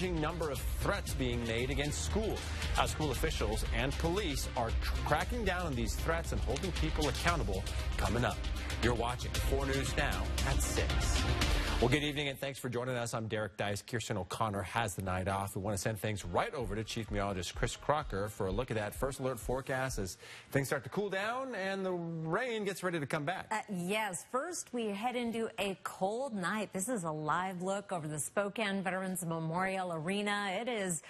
Number of threats being made against schools. How school officials and police are cracking down on these threats and holding people accountable coming up. You're watching 4 News Now at 6. Well, good evening and thanks for joining us. I'm Derek Dice. Kirsten O'Connor has the night off. We want to send things right over to Chief Meteorologist Chris Crocker for a look at that first alert forecast as things start to cool down and the rain gets ready to come back. Yes, first we head into a cold night. This is a live look over the Spokane Veterans Memorial Arena. It is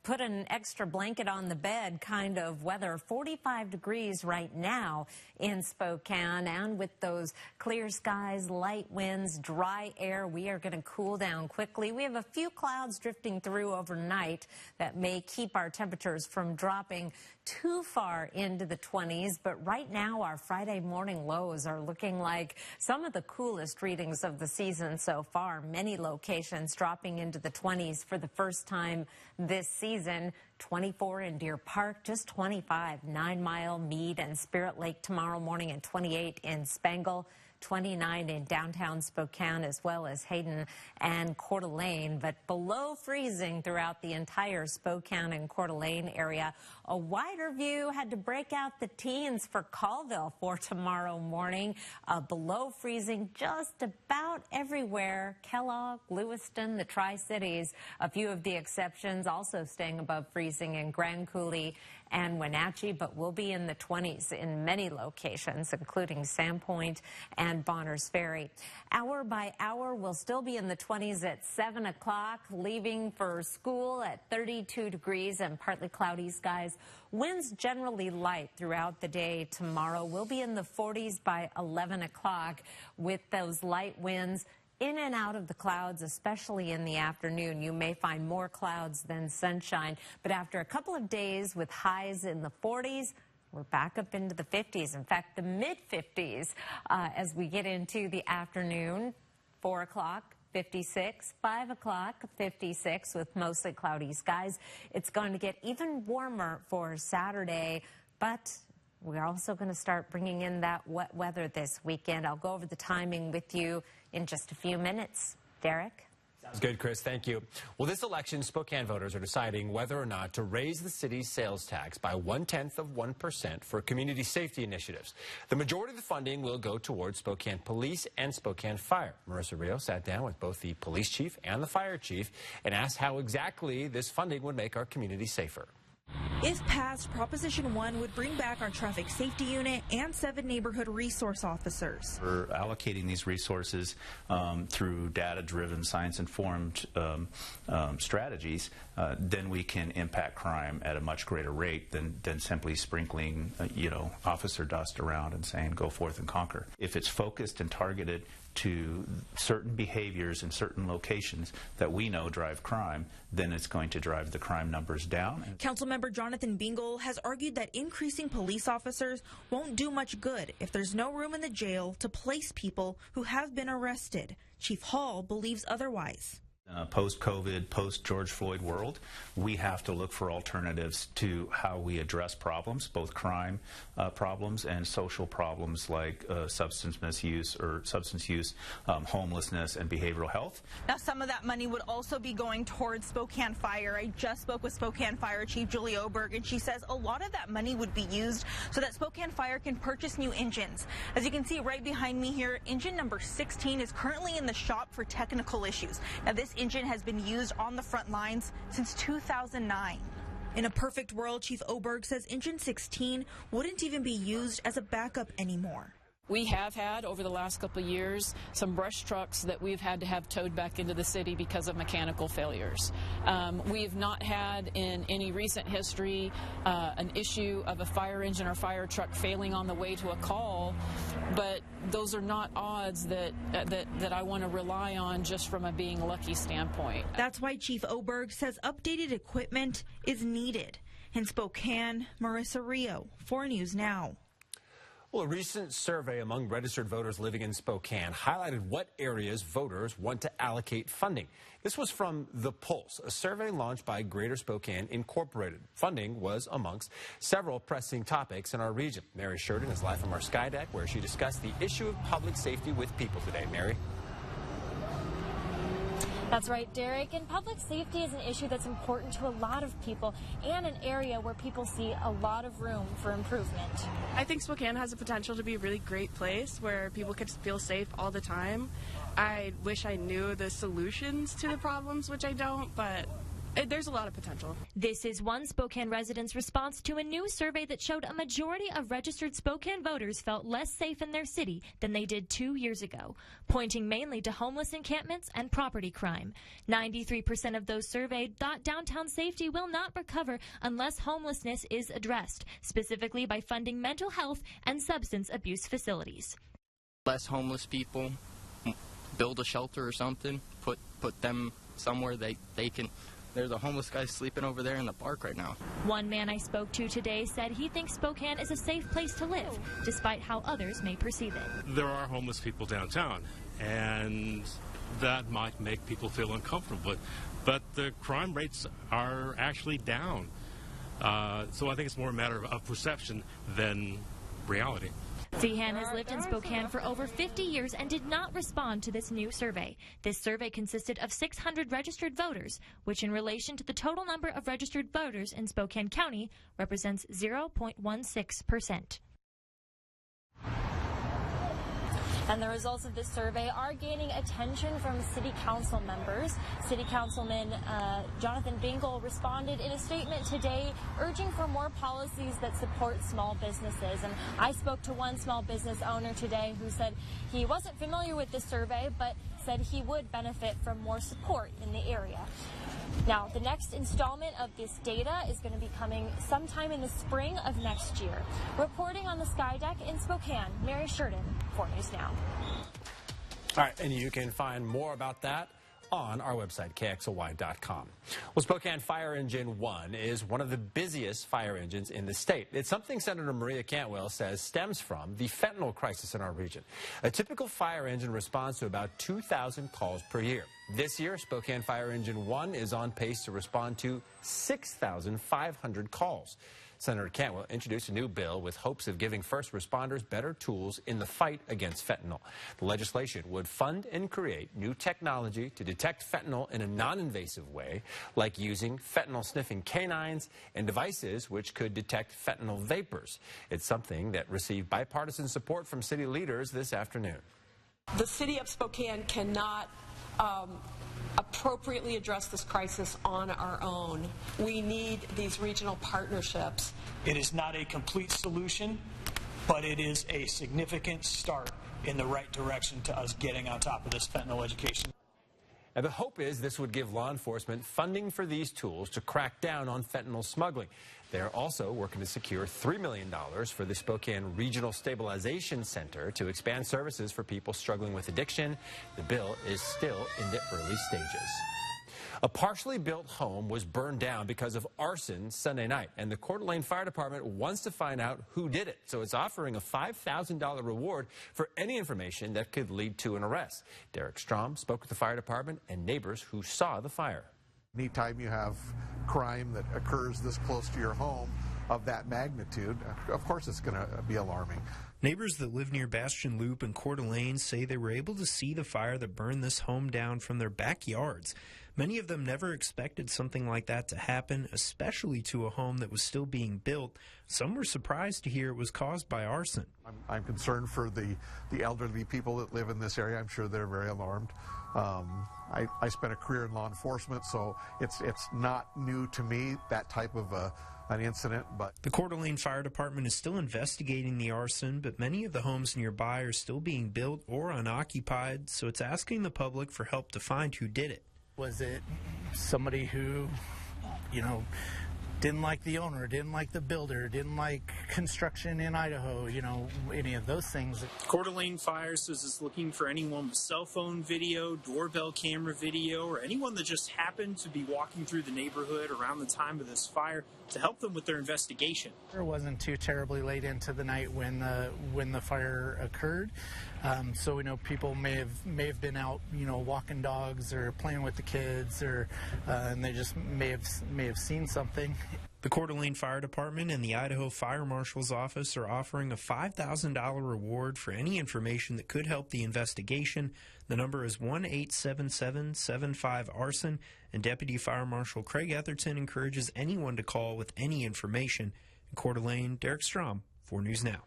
put an extra blanket on the bed kind of weather. 45 degrees right now in Spokane, and with those clear skies, light winds, dry air, we are going to cool down quickly. We have a few clouds drifting through overnight that may keep our temperatures from dropping too far into the 20s, but right now our Friday morning lows are looking like some of the coolest readings of the season so far. Many locations dropping into the 20s for the first time this season. 24 in Deer Park, just 25, 9 Mile, Meade, and Spirit Lake tomorrow morning, and 28 in Spangle. 29 in downtown Spokane, as well as Hayden and Coeur d'Alene, but below freezing throughout the entire Spokane and Coeur d'Alene area. A wider view had to break out the teens for Colville for tomorrow morning. Below freezing just about everywhere. Kellogg, Lewiston, the Tri-Cities, a few of the exceptions, also staying above freezing in Grand Coulee and Wenatchee, but we'll be in the 20s in many locations, including Sandpoint and Bonners Ferry. Hour by hour, we'll still be in the 20s at 7 o'clock, leaving for school at 32 degrees and partly cloudy skies. Winds generally light throughout the day tomorrow. We'll be in the 40s by 11 o'clock with those light winds in and out of the clouds, especially in the afternoon. You may find more clouds than sunshine, but after a couple of days with highs in the 40s, we're back up into the 50s. In fact, the mid-50s as we get into the afternoon. 4 o'clock, 56, 5 o'clock, 56 with mostly cloudy skies. It's going to get even warmer for Saturday, but we're also going to start bringing in that wet weather this weekend. I'll go over the timing with you in just a few minutes. Derek? Sounds good, Chris. Thank you. Well, this election, Spokane voters are deciding whether or not to raise the city's sales tax by 0.1% for community safety initiatives. The majority of the funding will go towards Spokane Police and Spokane Fire. Marissa Rio sat down with both the police chief and the fire chief and asked how exactly this funding would make our community safer. If passed, Proposition 1 would bring back our traffic safety unit and 7 neighborhood resource officers. We're allocating these resources through data-driven, science-informed strategies. Then we can impact crime at a much greater rate than simply sprinkling, officer dust around and saying, go forth and conquer. If it's focused and targeted to certain behaviors in certain locations that we know drive crime, then it's going to drive the crime numbers down. Councilmember Jonathan Bingle has argued that increasing police officers won't do much good if there's no room in the jail to place people who have been arrested. Chief Hall believes otherwise. Post-COVID, post-George Floyd world, we have to look for alternatives to how we address problems, both crime problems and social problems like substance misuse or substance use, homelessness, and behavioral health. Now, some of that money would also be going towards Spokane Fire. I just spoke with Spokane Fire Chief Julie Oberg, and she says a lot of that money would be used so that Spokane Fire can purchase new engines. As you can see right behind me here, engine number 16 is currently in the shop for technical issues. Now, this engine has been used on the front lines since 2009. In a perfect world, Chief Oberg says engine 16 wouldn't even be used as a backup anymore. We have had, over the last couple of years, some brush trucks that we've had to have towed back into the city because of mechanical failures. We've not had, in any recent history, an issue of a fire engine or fire truck failing on the way to a call, but those are not odds that I want to rely on just from a being lucky standpoint. That's why Chief Oberg says updated equipment is needed. In Spokane, Marissa Rio, 4 News Now. Well, a recent survey among registered voters living in Spokane highlighted what areas voters want to allocate funding. This was from The Pulse, a survey launched by Greater Spokane Incorporated. Funding was amongst several pressing topics in our region. Mary Sheridan is live from our Sky Deck, where she discussed the issue of public safety with people today. Mary? That's right, Derek. And public safety is an issue that's important to a lot of people and an area where people see a lot of room for improvement. I think Spokane has the potential to be a really great place where people could feel safe all the time. I wish I knew the solutions to the problems, which I don't, but there's a lot of potential. This is one Spokane resident's response to a new survey that showed a majority of registered Spokane voters felt less safe in their city than they did 2 years ago, pointing mainly to homeless encampments and property crime. 93% of those surveyed thought downtown safety will not recover unless homelessness is addressed, specifically by funding mental health and substance abuse facilities. Less homeless people, build a shelter or something, put them somewhere they can. There's a homeless guy sleeping over there in the park right now. One man I spoke to today said he thinks Spokane is a safe place to live, despite how others may perceive it. There are homeless people downtown, and that might make people feel uncomfortable. But the crime rates are actually down. So I think it's more a matter of perception than reality. Feehan has lived in Spokane for over 50 years and did not respond to this new survey. This survey consisted of 600 registered voters, which in relation to the total number of registered voters in Spokane County represents 0.16%. And the results of this survey are gaining attention from city council members. City Councilman Jonathan Bingle responded in a statement today urging for more policies that support small businesses. And I spoke to one small business owner today who said he wasn't familiar with this survey, but said he would benefit from more support in the area. Now, the next installment of this data is going to be coming sometime in the spring of next year. Reporting on the Sky Deck in Spokane, Mary Sheridan, 4 News Now. All right, and you can find more about that on our website, KXLY.com. Well, Spokane Fire Engine 1 is one of the busiest fire engines in the state. It's something Senator Maria Cantwell says stems from the fentanyl crisis in our region. A typical fire engine responds to about 2,000 calls per year. This year, Spokane Fire Engine 1 is on pace to respond to 6,500 calls. Senator Cantwell introduced a new bill with hopes of giving first responders better tools in the fight against fentanyl. The legislation would fund and create new technology to detect fentanyl in a non-invasive way, like using fentanyl-sniffing canines and devices which could detect fentanyl vapors. It's something that received bipartisan support from city leaders this afternoon. The city of Spokane cannot appropriately address this crisis on our own. We need these regional partnerships. It is not a complete solution, but it is a significant start in the right direction to us getting on top of this fentanyl education. And the hope is this would give law enforcement funding for these tools to crack down on fentanyl smuggling. They're also working to secure $3 million for the Spokane Regional Stabilization Center to expand services for people struggling with addiction. The bill is still in the early stages. A partially built home was burned down because of arson Sunday night, and the Coeur d'Alene Fire Department wants to find out who did it. So it's offering a $5,000 reward for any information that could lead to an arrest. Derek Strom spoke with the fire department and neighbors who saw the fire. Anytime you have crime that occurs this close to your home of that magnitude, of course it's going to be alarming. Neighbors that live near Bastion Loop and Coeur d'Alene say they were able to see the fire that burned this home down from their backyards. Many of them never expected something like that to happen, especially to a home that was still being built. Some were surprised to hear it was caused by arson. I'm concerned for the elderly people that live in this area. I'm sure they're very alarmed. I spent a career in law enforcement, so it's not new to me, that type of an incident. But the Coeur d'Alene Fire Department is still investigating the arson, but many of the homes nearby are still being built or unoccupied, so it's asking the public for help to find who did it. Was it somebody who, didn't like the owner, didn't like the builder, didn't like construction in Idaho, any of those things? Coeur d'Alene Fire says it's looking for anyone with cell phone video, doorbell camera video, or anyone that just happened to be walking through the neighborhood around the time of this fire to help them with their investigation. It wasn't too terribly late into the night when the fire occurred, so we know people may have been out, walking dogs or playing with the kids, or and they just may have seen something. The Coeur d'Alene Fire Department and the Idaho Fire Marshal's Office are offering a $5,000 reward for any information that could help the investigation. The number is 1-877-75-ARSON, and Deputy Fire Marshal Craig Etherton encourages anyone to call with any information. In Coeur d'Alene, Derek Strom, 4 News Now.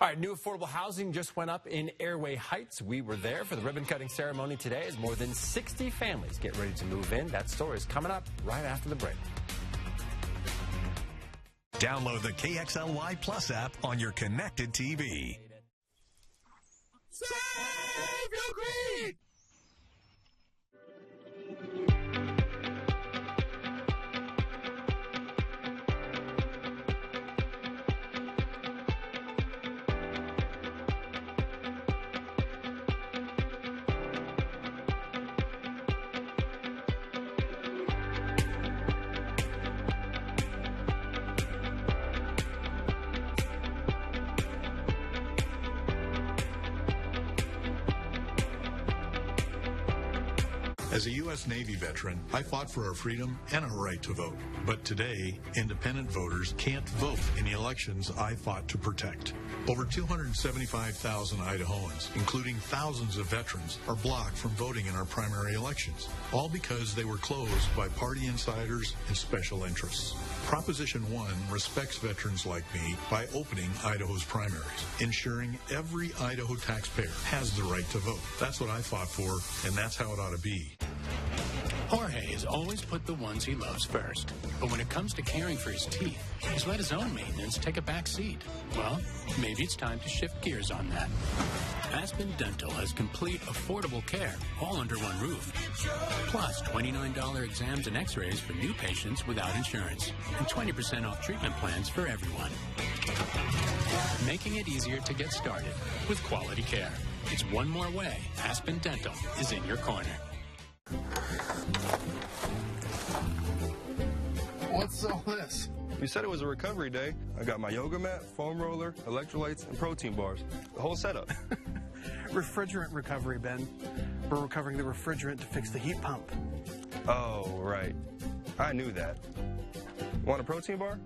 All right, new affordable housing just went up in Airway Heights. We were there for the ribbon-cutting ceremony today as more than 60 families get ready to move in. That story is coming up right after the break. Download the KXLY Plus app on your connected TV. Save your greed! As a U.S. Navy veteran, I fought for our freedom and our right to vote. But today, independent voters can't vote in the elections I fought to protect. Over 275,000 Idahoans, including thousands of veterans, are blocked from voting in our primary elections, all because they were closed by party insiders and special interests. Proposition 1 respects veterans like me by opening Idaho's primaries, ensuring every Idaho taxpayer has the right to vote. That's what I fought for, and that's how it ought to be. Jorge has always put the ones he loves first. But when it comes to caring for his teeth, he's let his own maintenance take a back seat. Well, maybe it's time to shift gears on that. Aspen Dental has complete, affordable care, all under one roof. Plus $29 exams and x-rays for new patients without insurance. And 20% off treatment plans for everyone. Making it easier to get started with quality care. It's one more way Aspen Dental is in your corner. What's all this? You said it was a recovery day. I got my yoga mat, foam roller, electrolytes, and protein bars. The whole setup. Refrigerant recovery, Ben. We're recovering the refrigerant to fix the heat pump. Oh, right. I knew that. Want a protein bar?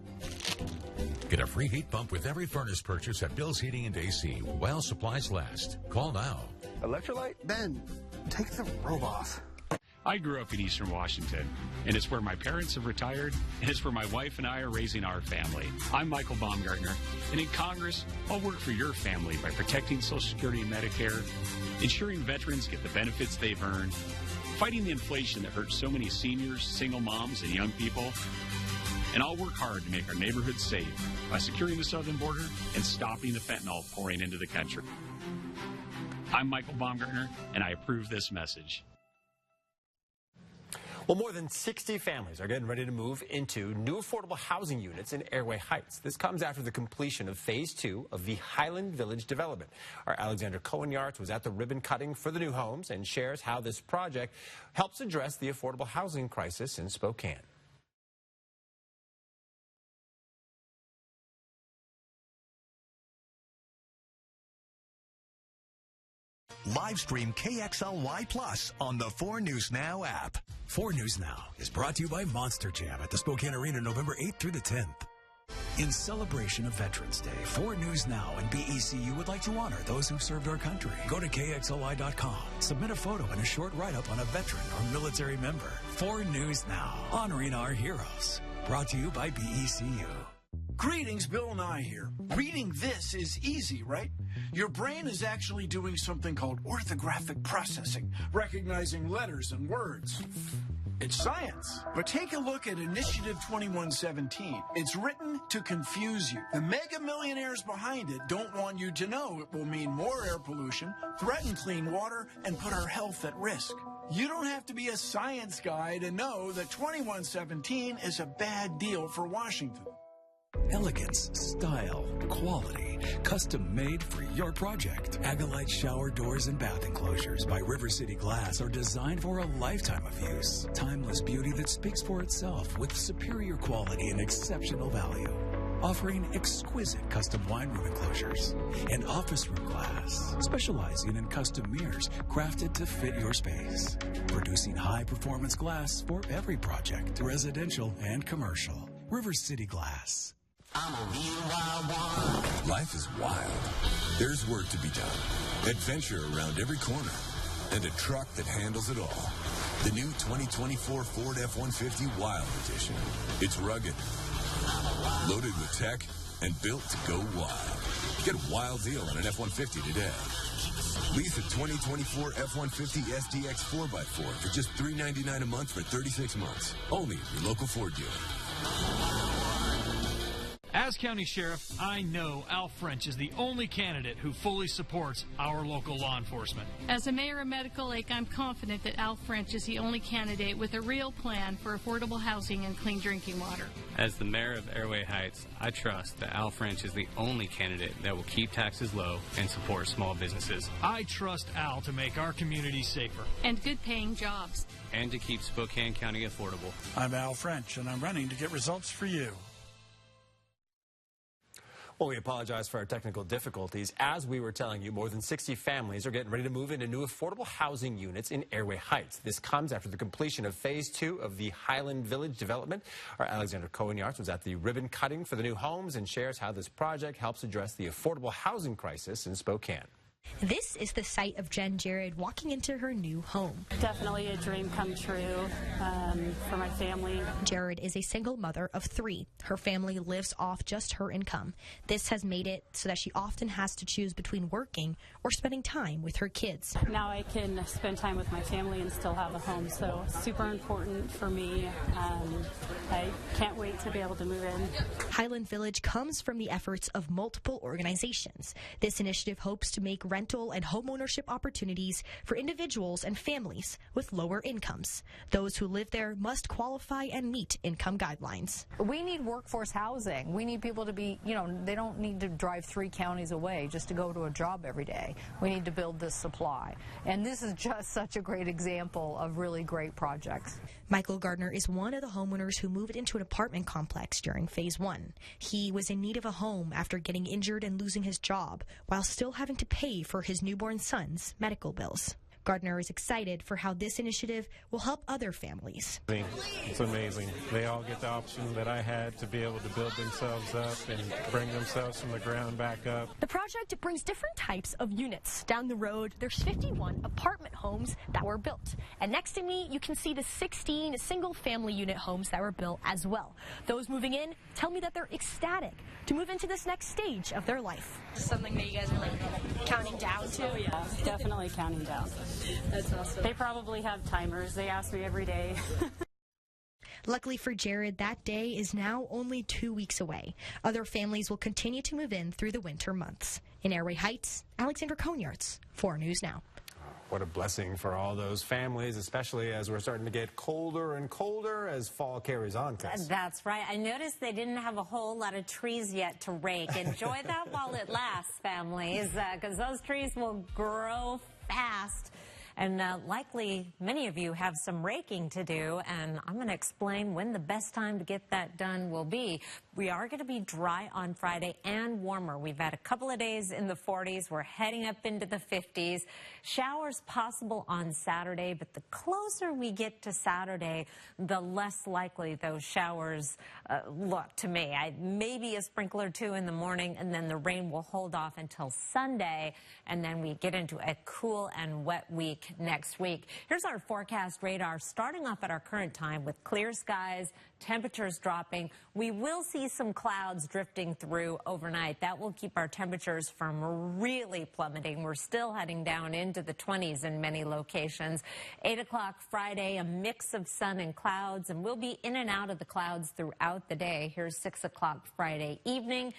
Get a free heat pump with every furnace purchase at Bill's Heating and AC while supplies last. Call now. Electrolyte? Ben, take the robe off. I grew up in Eastern Washington, and it's where my parents have retired, and it's where my wife and I are raising our family. I'm Michael Baumgartner, and in Congress, I'll work for your family by protecting Social Security and Medicare, ensuring veterans get the benefits they've earned, fighting the inflation that hurts so many seniors, single moms, and young people. And I'll work hard to make our neighborhoods safe by securing the southern border and stopping the fentanyl pouring into the country. I'm Michael Baumgartner, and I approve this message. Well, more than 60 families are getting ready to move into new affordable housing units in Airway Heights. This comes after the completion of Phase 2 of the Highland Village development. Our Alexander Cohen-Yarts was at the ribbon cutting for the new homes and shares how this project helps address the affordable housing crisis in Spokane. Live stream KXLY Plus on the 4 News Now app. 4 News Now is brought to you by Monster Jam at the Spokane Arena November 8th through the 10th. In celebration of Veterans Day, 4 News Now and BECU would like to honor those who served our country. Go to KXLY.com, submit a photo and a short write-up on a veteran or military member. 4 News Now, honoring our heroes. Brought to you by BECU. Greetings, Bill Nye here. Reading this is easy, right? Your brain is actually doing something called orthographic processing, recognizing letters and words. It's science. But take a look at Initiative 2117. It's written to confuse you. The mega millionaires behind it don't want you to know it will mean more air pollution, threaten clean water, and put our health at risk. You don't have to be a science guy to know that 2117 is a bad deal for Washington. Elegance, style, quality, custom made for your project. Agalite shower doors and bath enclosures by River City Glass are designed for a lifetime of use. Timeless beauty that speaks for itself with superior quality and exceptional value. offering exquisite custom wine room enclosures and office room glass, specializing in custom mirrors crafted to fit your space, producing high-performance glass for every project, residential and commercial. River City Glass. Life is wild. There's work to be done, adventure around every corner, and a truck that handles it all. The new 2024 Ford F-150 Wild Edition. It's rugged, loaded with tech, and built to go wild. Get a wild deal on an F-150 today. Lease a 2024 F-150 SDX 4x4 for just $399 a month for 36 months. Only at your local Ford dealer. As County Sheriff, I know Al French is the only candidate who fully supports our local law enforcement. As a mayor of Medical Lake, I'm confident that Al French is the only candidate with a real plan for affordable housing and clean drinking water. As the mayor of Airway Heights, I trust that Al French is the only candidate that will keep taxes low and support small businesses. I trust Al to make our community safer. And good-paying jobs. And to keep Spokane County affordable. I'm Al French, and I'm running to get results for you. Well, we apologize for our technical difficulties. As we were telling you, more than 60 families are getting ready to move into new affordable housing units in Airway Heights. This comes after the completion of Phase 2 of the Highland Village development. Our Alexander Cohen-Yards was at the ribbon cutting for the new homes and shares how this project helps address the affordable housing crisis in Spokane. This is the site of Jen Jared walking into her new home. Definitely a dream come true for my family. Jared is a single mother of 3. Her family lives off just her income. This has made it so that she often has to choose between working or spending time with her kids. Now I can spend time with my family and still have a home, so super important for me. I can't wait to be able to move in. Highland Village comes from the efforts of multiple organizations. This initiative hopes to make rental and homeownership opportunities for individuals and families with lower incomes. Those who live there must qualify and meet income guidelines. We need workforce housing. We need people to be, they don't need to drive 3 counties away just to go to a job every day. We need to build this supply. And this is just such a great example of really great projects. Michael Gardner is one of the homeowners who moved into an apartment complex during Phase 1. He was in need of a home after getting injured and losing his job, while still having to pay for his newborn son's medical bills. Gardner is excited for how this initiative will help other families. It's amazing. They all get the option that I had to be able to build themselves up and bring themselves from the ground back up. The project brings different types of units. Down the road, there's 51 apartment homes that were built. And next to me, you can see the 16 single-family unit homes that were built as well. Those moving in tell me that they're ecstatic to move into this next stage of their life. Something that you guys are counting down to? Oh, yeah, definitely counting down. That's awesome. They probably have timers. They ask me every day. Luckily for Jared, that day is now only 2 weeks away. Other families will continue to move in through the winter months. In Airway Heights, Alexander Cohen-Yards, 4 News Now. What a blessing for all those families, especially as we're starting to get colder and colder as fall carries on. Chris. That's right. I noticed they didn't have a whole lot of trees yet to rake. Enjoy that while it lasts, families, because those trees will grow fast. And likely many of you have some raking to do, and I'm going to explain when the best time to get that done will be. We are going to be dry on Friday and warmer. We've had a couple of days in the 40s. We're heading up into the 50s. Showers possible on Saturday, but the closer we get to Saturday, the less likely those showers look to me. Maybe a sprinkler or 2 in the morning, and then the rain will hold off until Sunday, and then we get into a cool and wet week next week. Here's our forecast radar, starting off at our current time with clear skies, temperatures dropping. We will see some clouds drifting through overnight. That will keep our temperatures from really plummeting. We're still heading down into the 20s in many locations. 8 o'clock Friday, a mix of sun and clouds, and we'll be in and out of the clouds throughout the day. Here's 6 o'clock Friday evening.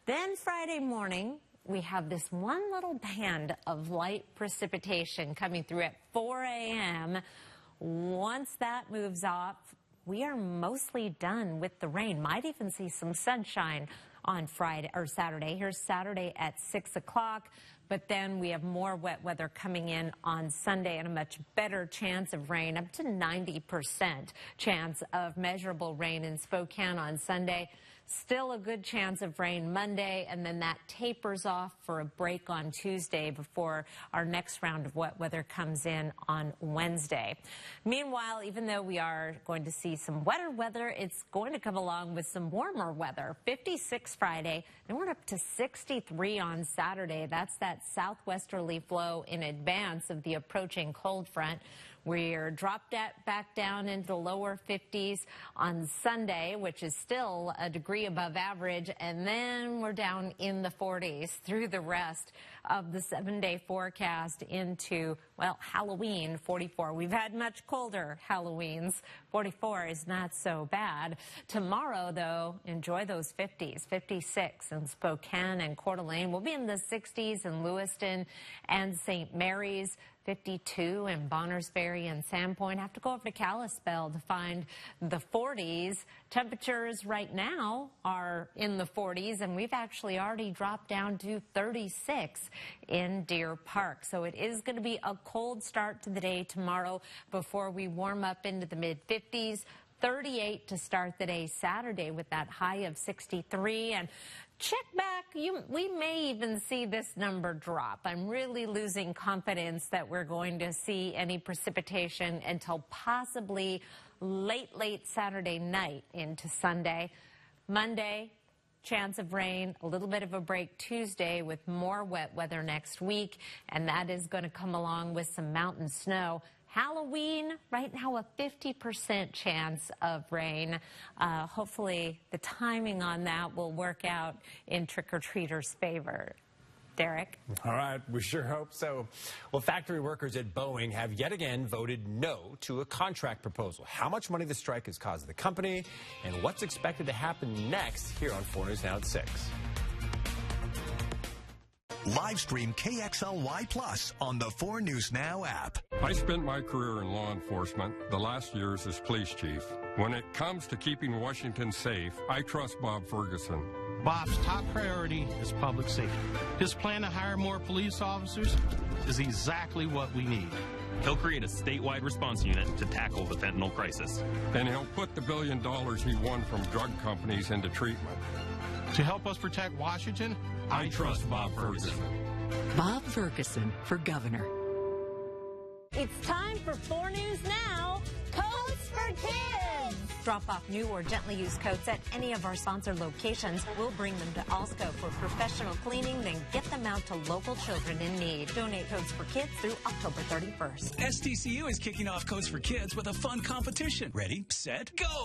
Then Friday morning, we have this one little band of light precipitation coming through at 4 a.m. Once that moves off, we are mostly done with the rain. Might even see some sunshine on Friday or Saturday. Here's Saturday at 6 o'clock. But then we have more wet weather coming in on Sunday and a much better chance of rain, up to 90% chance of measurable rain in Spokane on Sunday. Still a good chance of rain Monday, and then that tapers off for a break on Tuesday before our next round of wet weather comes in on Wednesday. Meanwhile, even though we are going to see some wetter weather, it's going to come along with some warmer weather. 56 Friday, and we're up to 63 on Saturday. That's that southwesterly flow in advance of the approaching cold front. We're dropped back down into the lower 50s on Sunday, which is still a degree above average, and then we're down in the 40s through the rest of the 7-day forecast into, well, Halloween, 44. We've had much colder Halloweens. 44 is not so bad. Tomorrow, though, enjoy those 50s. 56 in Spokane and Coeur d'Alene. We'll be in the 60s in Lewiston and St. Mary's. 52 in Bonners Ferry and Sandpoint. Have to go over to Kalispell to find the 40s. Temperatures right now are in the 40s, and we've actually already dropped down to 36 in Deer Park. So it is going to be a cold start to the day tomorrow before we warm up into the mid-50s. 38 to start the day Saturday with that high of 63. And check back, we may even see this number drop. I'm really losing confidence that we're going to see any precipitation until possibly late Saturday night into Sunday. Monday, chance of rain, a little bit of a break Tuesday with more wet weather next week, and that is going to come along with some mountain snow. Halloween, right now a 50% chance of rain. Hopefully the timing on that will work out in trick-or-treaters' favor. Derek? All right, we sure hope so. Well, factory workers at Boeing have yet again voted no to a contract proposal. How much money the strike has caused the company and what's expected to happen next here on 4 News Now at 6. Live stream KXLY Plus on the 4 News Now app. I spent my career in law enforcement, the last years as police chief. When it comes to keeping Washington safe, I trust Bob Ferguson. Bob's top priority is public safety. His plan to hire more police officers is exactly what we need. He'll create a statewide response unit to tackle the fentanyl crisis. And he'll put the $1 billion he won from drug companies into treatment. To help us protect Washington, I trust Bob Ferguson. Bob Ferguson for governor. It's time for 4 News Now, Coats for Kids. Drop off new or gently used coats at any of our sponsored locations. We'll bring them to Alsco for professional cleaning, then get them out to local children in need. Donate Coats for Kids through October 31st. STCU is kicking off Coats for Kids with a fun competition. Ready, set, go!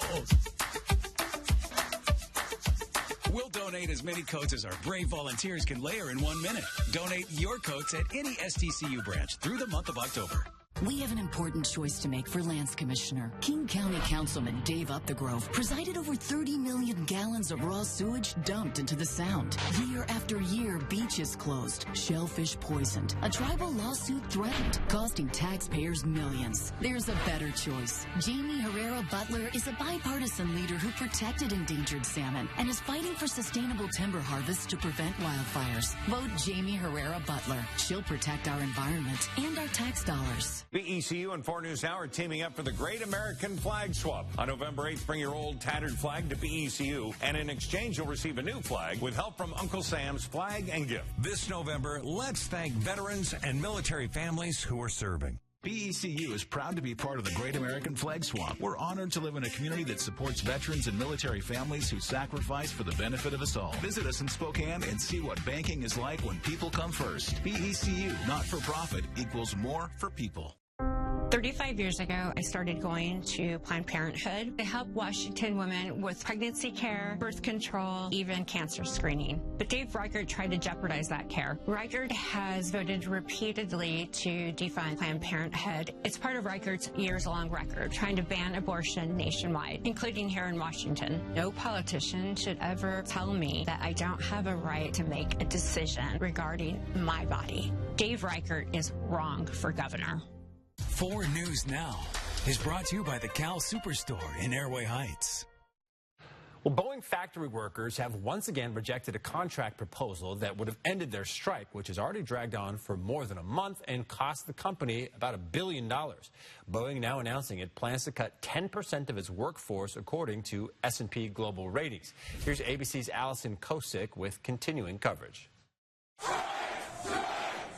We'll donate as many coats as our brave volunteers can layer in 1 minute. Donate your coats at any STCU branch through the month of October. We have an important choice to make for Lance Commissioner. King County Councilman Dave Upthegrove presided over 30 million gallons of raw sewage dumped into the Sound. Year after year, beaches closed, shellfish poisoned, a tribal lawsuit threatened, costing taxpayers millions. There's a better choice. Jamie Herrera Butler is a bipartisan leader who protected endangered salmon and is fighting for sustainable timber harvests to prevent wildfires. Vote Jamie Herrera Butler. She'll protect our environment and our tax dollars. BECU and 4 News Now are teaming up for the Great American Flag Swap. On November 8th, bring your old tattered flag to BECU, and in exchange, you'll receive a new flag with help from Uncle Sam's Flag and Gift. This November, let's thank veterans and military families who are serving. BECU is proud to be part of the Great American Flag Swap. We're honored to live in a community that supports veterans and military families who sacrifice for the benefit of us all. Visit us in Spokane and see what banking is like when people come first. BECU, not for profit, equals more for people. 35 years ago, I started going to Planned Parenthood to help Washington women with pregnancy care, birth control, even cancer screening. But Dave Reichert tried to jeopardize that care. Reichert has voted repeatedly to defund Planned Parenthood. It's part of Reichert's years-long record, trying to ban abortion nationwide, including here in Washington. No politician should ever tell me that I don't have a right to make a decision regarding my body. Dave Reichert is wrong for governor. 4 News Now is brought to you by the Cal Superstore in Airway Heights. Well, Boeing factory workers have once again rejected a contract proposal that would have ended their strike, which has already dragged on for more than a month and cost the company about $1 billion. Boeing now announcing it plans to cut 10% of its workforce, according to S&P Global Ratings. Here's ABC's Allison Kosick with continuing coverage.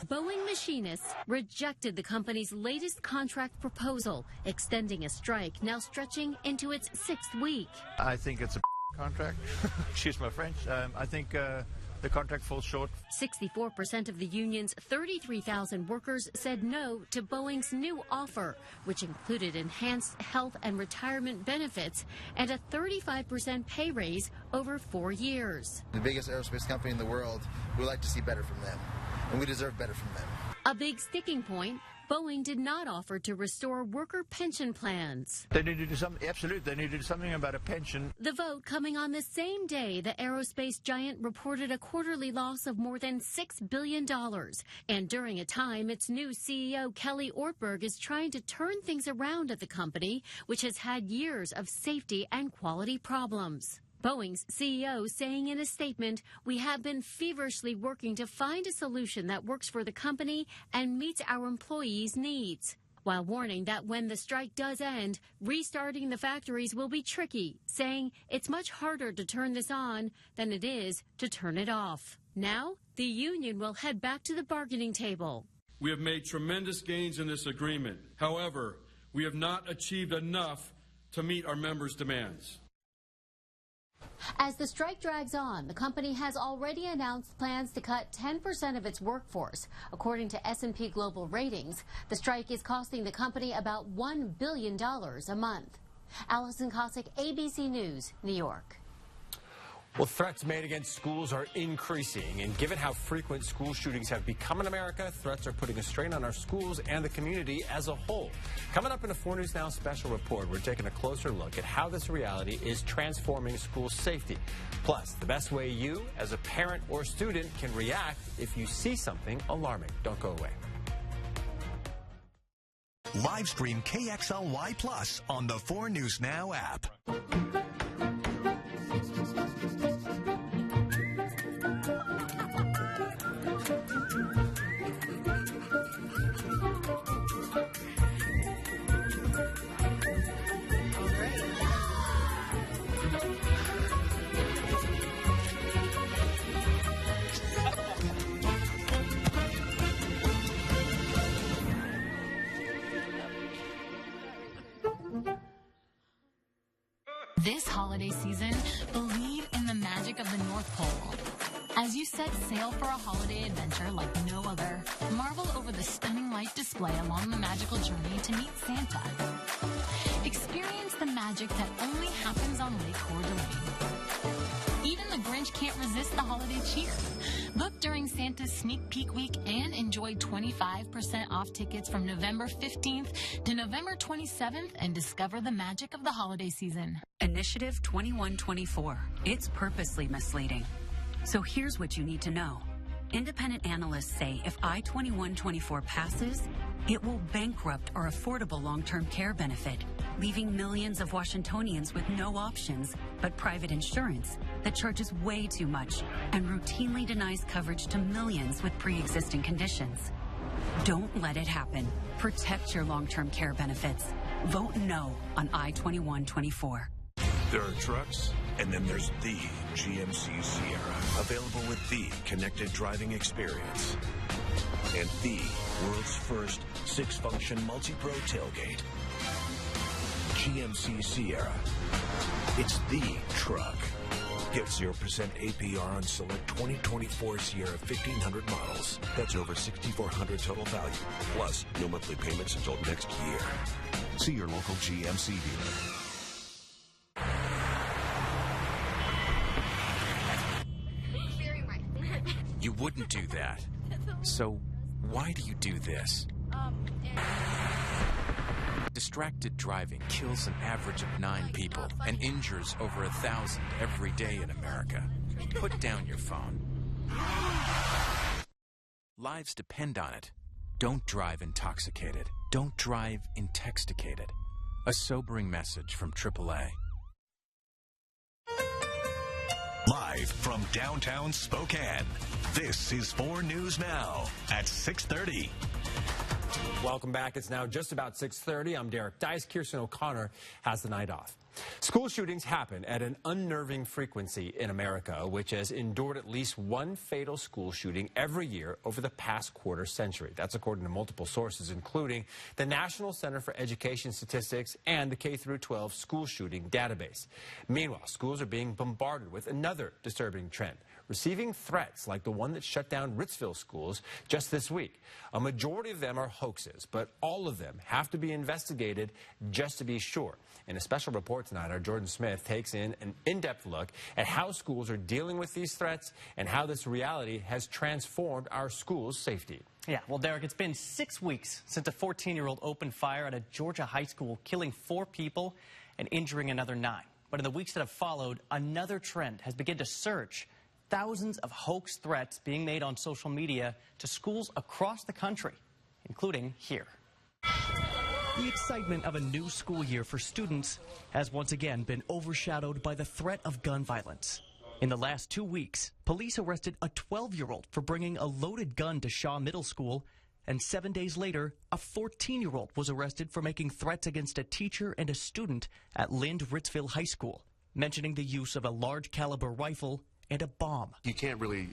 Boeing machinists rejected the company's latest contract proposal, extending a strike now stretching into its 6th week. I think it's a contract. Excuse my French. I think the contract falls short. 64% of the union's 33,000 workers said no to Boeing's new offer, which included enhanced health and retirement benefits and a 35% pay raise over 4 years. The biggest aerospace company in the world, we like to see better from them, and we deserve better from them. A big sticking point, Boeing did not offer to restore worker pension plans. They need to do something, absolutely, they need to do something about a pension. The vote coming on the same day the aerospace giant reported a quarterly loss of more than $6 billion. And during a time its new CEO, Kelly Ortberg, is trying to turn things around at the company, which has had years of safety and quality problems. Boeing's CEO saying in a statement, "We have been feverishly working to find a solution that works for the company and meets our employees' needs," while warning that when the strike does end, restarting the factories will be tricky, saying it's much harder to turn this on than it is to turn it off. Now, the union will head back to the bargaining table. We have made tremendous gains in this agreement. However, we have not achieved enough to meet our members' demands. As the strike drags on, the company has already announced plans to cut 10% of its workforce. According to S&P Global Ratings, the strike is costing the company about $1 billion a month. Allison Kosick, ABC News, New York. Well, threats made against schools are increasing, and given how frequent school shootings have become in America, threats are putting a strain on our schools and the community as a whole. Coming up in a 4 News Now special report, we're taking a closer look at how this reality is transforming school safety. Plus, the best way you, as a parent or student, can react if you see something alarming. Don't go away. Live stream KXLY Plus on the 4 News Now app. This holiday season, believe in the magic of the North Pole. As you set sail for a holiday adventure like no other, marvel over the stunning light display along the magical journey to meet Santa. Experience the magic that only happens on Lake Coeur d'Alene. Even the Grinch can't resist the holiday cheer. Book during Santa's Sneak Peek Week and enjoy 25% off tickets from November 15th to November 27th and discover the magic of the holiday season. Initiative 2124. It's purposely misleading. So here's what you need to know. Independent analysts say if I-2124 passes, it will bankrupt our affordable long-term care benefit, leaving millions of Washingtonians with no options but private insurance that charges way too much and routinely denies coverage to millions with pre-existing conditions. Don't let it happen. Protect your long-term care benefits. Vote no on I-2124. There are trucks, and then there's the GMC Sierra, available with the connected driving experience and the world's first 6-function multi-pro tailgate. GMC Sierra. It's the truck. Get 0% APR on select 2024 Sierra 1500 models. That's over $6,400 total value, plus no monthly payments until next year. See your local GMC dealer. You wouldn't do that. So why do you do this? Distracted driving kills an average of 9 people and injures over 1,000 every day in America. Put down your phone. Lives depend on it. Don't drive intoxicated. Don't drive intoxicated. A sobering message from AAA. Live from downtown Spokane, this is 4 News Now at 6:30. Welcome back. It's now just about 6:30. I'm Derek Dice. Kirsten O'Connor has the night off. School shootings happen at an unnerving frequency in America, which has endured at least one fatal school shooting every year over the past quarter century. That's according to multiple sources, including the National Center for Education Statistics and the K-12 school shooting database. Meanwhile, schools are being bombarded with another disturbing trend, receiving threats like the one that shut down Ritzville schools just this week. A majority of them are hoaxes, but all of them have to be investigated just to be sure. In a special report tonight, our Jordan Smith takes in an in-depth look at how schools are dealing with these threats and how this reality has transformed our schools' safety. Yeah, well, Derek, it's been 6 weeks since a 14-year-old opened fire at a Georgia high school, killing 4 people and injuring another 9. But in the weeks that have followed, another trend has begun to surge. Thousands of hoax threats being made on social media to schools across the country, including here. The excitement of a new school year for students has once again been overshadowed by the threat of gun violence. In the last 2 weeks, police arrested a 12-year-old for bringing a loaded gun to Shaw Middle School, and 7 days later, a 14-year-old was arrested for making threats against a teacher and a student at Lind Ritzville High School, mentioning the use of a large caliber rifle and a bomb. You can't really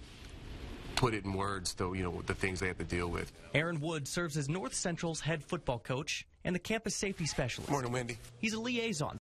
put it in words, though, the things they have to deal with. Aaron Wood serves as North Central's head football coach and the campus safety specialist. Morning, Wendy. He's a liaison